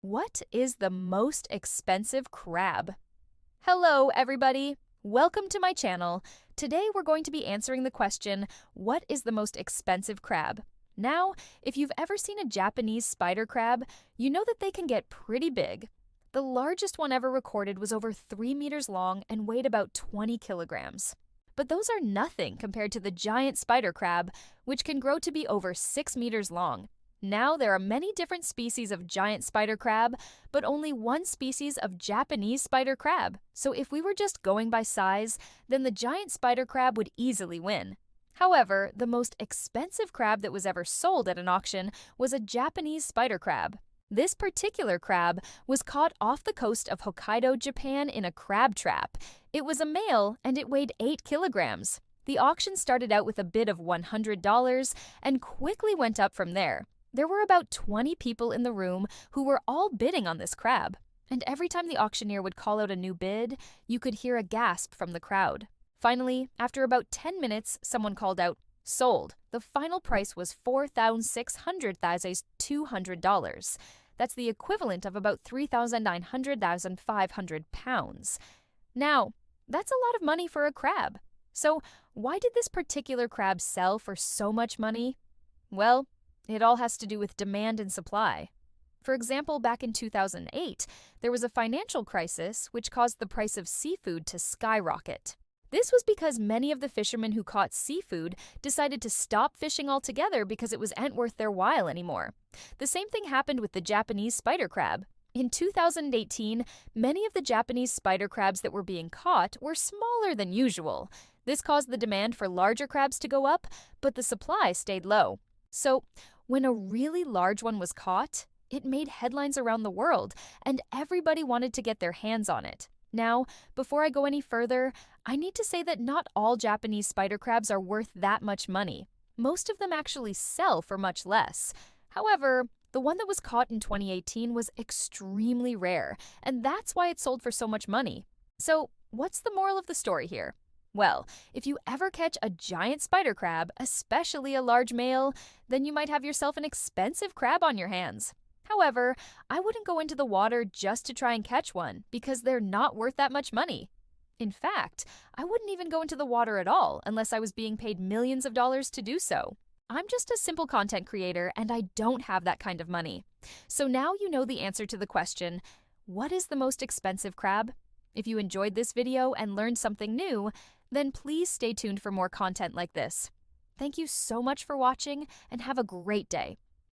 What is the most expensive crab? Hello, everybody. Welcome to my channel. Today we're going to be answering the question, what is the most expensive crab? Now, if you've ever seen a Japanese spider crab, you know that they can get pretty big. The largest one ever recorded was over 3 meters long and weighed about 20 kilograms. But those are nothing compared to the giant spider crab, which can grow to be over 6 meters long. Now there are many different species of giant spider crab, but only one species of Japanese spider crab. So if we were just going by size, then the giant spider crab would easily win. However, the most expensive crab that was ever sold at an auction was a Japanese spider crab. This particular crab was caught off the coast of Hokkaido, Japan in a crab trap. It was a male and it weighed 8 kilograms. The auction started out with a bid of $100 and quickly went up from there. There were about 20 people in the room who were all bidding on this crab. And every time the auctioneer would call out a new bid, you could hear a gasp from the crowd. Finally, after about 10 minutes, someone called out, "Sold." The final price was $4,600,200. That's the equivalent of about 3,900,500 pounds. Now, that's a lot of money for a crab. So, why did this particular crab sell for so much money? Well, it all has to do with demand and supply. For example, back in 2008, there was a financial crisis which caused the price of seafood to skyrocket. This was because many of the fishermen who caught seafood decided to stop fishing altogether because it wasn't worth their while anymore. The same thing happened with the Japanese spider crab. In 2018, many of the Japanese spider crabs that were being caught were smaller than usual. This caused the demand for larger crabs to go up, but the supply stayed low. So, when a really large one was caught, it made headlines around the world, and everybody wanted to get their hands on it. Now, before I go any further, I need to say that not all Japanese spider crabs are worth that much money. Most of them actually sell for much less. However, the one that was caught in 2018 was extremely rare, and that's why it sold for so much money. So, what's the moral of the story here? Well, if you ever catch a giant spider crab, especially a large male, then you might have yourself an expensive crab on your hands. However, I wouldn't go into the water just to try and catch one because they're not worth that much money. In fact, I wouldn't even go into the water at all unless I was being paid millions of dollars to do so. I'm just a simple content creator and I don't have that kind of money. So now you know the answer to the question, what is the most expensive crab? If you enjoyed this video and learned something new, then please stay tuned for more content like this. Thank you so much for watching and have a great day.